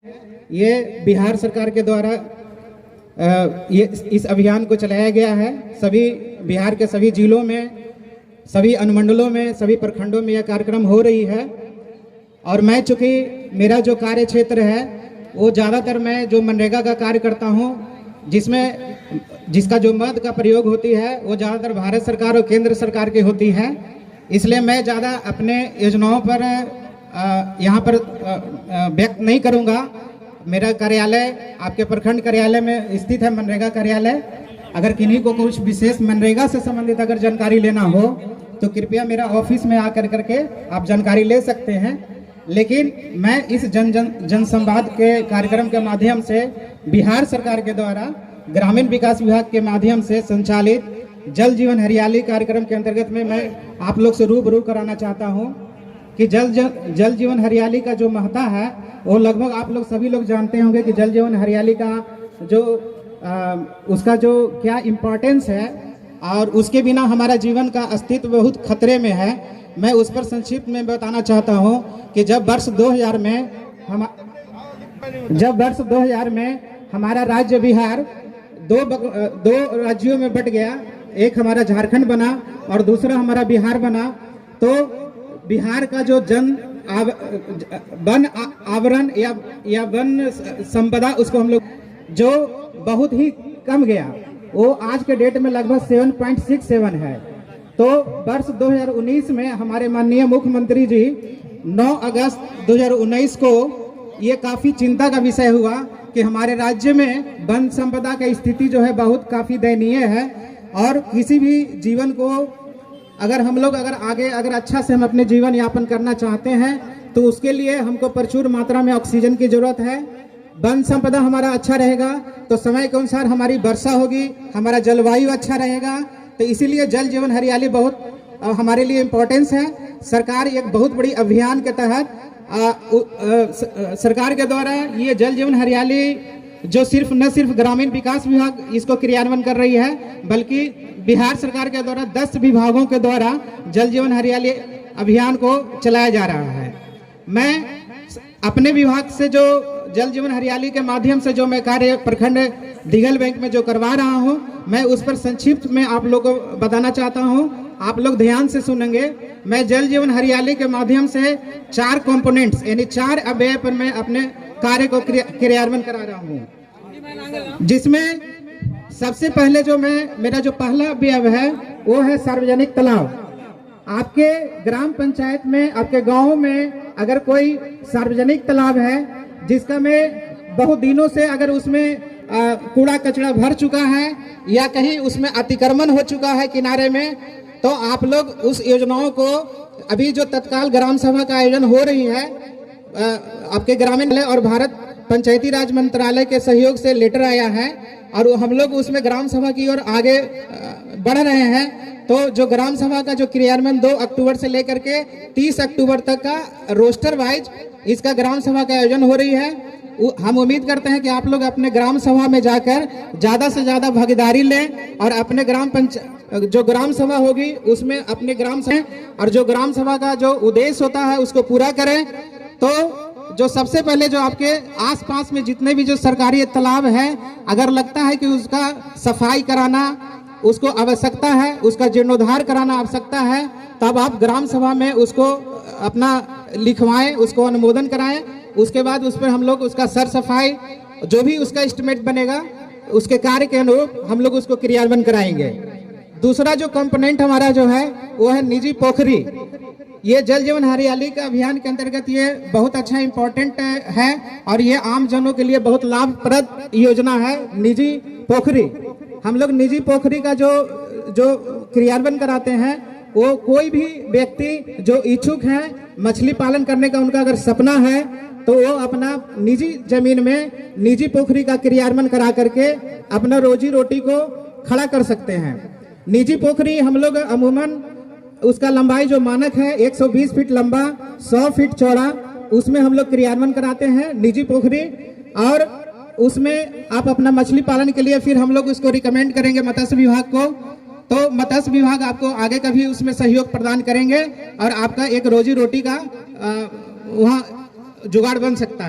ये बिहार सरकार के द्वारा ये इस अभियान को चलाया गया है। सभी बिहार के सभी जिलों में, सभी अनुमंडलों में, सभी प्रखंडों में यह कार्यक्रम हो रही है। और मैं चूँकि मेरा जो कार्य क्षेत्र है वो ज़्यादातर मैं जो मनरेगा का कार्य करता हूँ, जिसका जो मद का प्रयोग होती है वो ज़्यादातर भारत सरकार और केंद्र सरकार की होती है। इसलिए मैं ज़्यादा अपने योजनाओं पर यहाँ पर व्यक्त नहीं करूँगा। मेरा कार्यालय आपके प्रखंड कार्यालय में स्थित है, मनरेगा कार्यालय। अगर किन्हीं को कुछ विशेष मनरेगा से संबंधित अगर जानकारी लेना हो तो कृपया मेरा ऑफिस में आकर करके आप जानकारी ले सकते हैं। लेकिन मैं इस जन संवाद के कार्यक्रम के माध्यम से बिहार सरकार के द्वारा ग्रामीण विकास विभाग के माध्यम से संचालित जल जीवन हरियाली कार्यक्रम के अंतर्गत में मैं आप लोग से रूबरू कराना चाहता हूं कि जल जीवन हरियाली का जो महत्व है वो लगभग आप लोग सभी लोग जानते होंगे कि जल जीवन हरियाली का जो उसका जो क्या इम्पोर्टेंस है और उसके बिना हमारा जीवन का अस्तित्व बहुत खतरे में है। मैं उस पर संक्षिप्त में बताना चाहता हूं कि जब वर्ष 2000 में हमारा राज्य बिहार दो राज्यों में बट गया, एक हमारा झारखंड बना और दूसरा हमारा बिहार बना, तो बिहार का जो वन आवरण या वन संपदा उसको हम लोग जो बहुत ही कम गया, वो आज के डेट में लगभग 7.67 है। तो वर्ष 2019 में हमारे माननीय मुख्यमंत्री जी 9 अगस्त 2019 को ये काफ़ी चिंता का विषय हुआ कि हमारे राज्य में वन संपदा की स्थिति जो है बहुत काफ़ी दयनीय है। और किसी भी जीवन को अगर अच्छा से हम अपने जीवन यापन करना चाहते हैं तो उसके लिए हमको प्रचुर मात्रा में ऑक्सीजन की जरूरत है। वन संपदा हमारा अच्छा रहेगा तो समय के अनुसार हमारी वर्षा होगी, हमारा जलवायु अच्छा रहेगा। तो इसीलिए जल जीवन हरियाली बहुत हमारे लिए इम्पोर्टेंस है। सरकार एक बहुत बड़ी अभियान के तहत सरकार के द्वारा ये जल जीवन हरियाली जो न सिर्फ ग्रामीण विकास विभाग इसको क्रियान्वयन कर रही है, बल्कि बिहार सरकार के द्वारा 10 विभागों के द्वारा जल जीवन हरियाली अभियान को चलाया जा रहा है। मैं अपने विभाग से जो जल जीवन हरियाली के माध्यम से जो मैं कार्य प्रखंड दिघल बैंक में जो करवा रहा हूं, मैं उस पर संक्षिप्त में आप लोगों को बताना चाहता हूं। आप लोग ध्यान से सुनेंगे। मैं जल जीवन हरियाली के माध्यम से 4 कंपोनेंट्स यानी 4 अव्यय पर मैं अपने कार्य को क्रियान्वयन करा रहा हूं, जिसमें सबसे पहले जो मेरा जो पहला अव्यय है वो है सार्वजनिक तालाब। आपके ग्राम पंचायत में, आपके गाँव में अगर कोई सार्वजनिक तालाब है जिसका में बहुत दिनों से अगर उसमें कूड़ा कचरा भर चुका है या कहीं उसमें अतिक्रमण हो चुका है किनारे में, तो आप लोग उस योजनाओं को अभी जो तत्काल ग्राम सभा का आयोजन हो रही है आपके ग्रामीण और भारत पंचायती राज मंत्रालय के सहयोग से लेटर आया है और हम लोग उसमें ग्राम सभा की ओर आगे बढ़ रहे हैं। तो जो ग्राम सभा का जो क्रियान्वयन 2 अक्टूबर से लेकर के 30 अक्टूबर तक का रोस्टर वाइज इसका ग्राम सभा का आयोजन हो रही है। हम उम्मीद करते हैं कि आप लोग अपने ग्राम सभा में जाकर ज़्यादा से ज़्यादा भागीदारी लें और अपने जो ग्राम सभा होगी उसमें अपने ग्राम सभा और जो ग्राम सभा का जो उद्देश्य होता है उसको पूरा करें। तो जो सबसे पहले जो आपके आसपास में जितने भी जो सरकारी तालाब है, अगर लगता है कि उसका सफाई कराना उसको आवश्यकता है, उसका जीर्णोद्धार कराना आवश्यकता है, तब आप ग्राम सभा में उसको अपना लिखवाएं, उसको अनुमोदन कराएं। उसके बाद उस पर हम लोग उसका सर सफाई जो भी उसका एस्टिमेट बनेगा उसके कार्य के अनुरूप हम लोग उसको क्रियान्वयन कराएंगे। दूसरा जो कंपोनेंट हमारा जो है वो है निजी पोखरी। ये जल जीवन हरियाली का अभियान के अंतर्गत ये बहुत अच्छा इम्पोर्टेंट है और ये आम जनों के लिए बहुत लाभप्रद योजना है। निजी पोखरी, हम लोग निजी पोखरी का जो क्रियान्वयन कराते हैं, वो कोई भी व्यक्ति जो इच्छुक है मछली पालन करने का, उनका अगर सपना है तो वो अपना निजी जमीन में निजी पोखरी का क्रियान्वयन करा करके अपना रोजी रोटी को खड़ा कर सकते हैं। निजी पोखरी हम लोग अमूमन उसका लंबाई जो मानक है 120 फीट लंबा, 100 फीट चौड़ा, उसमें हम लोग क्रियान्वयन कराते हैं निजी पोखरी। और उसमें आप अपना मछली पालन के लिए फिर हम लोग उसको रिकमेंड करेंगे मत्स्य विभाग को, तो मत्स्य विभाग आपको आगे का भी उसमें सहयोग प्रदान करेंगे और आपका एक रोजी रोटी का वहाँ जुगाड़ बन सकता है।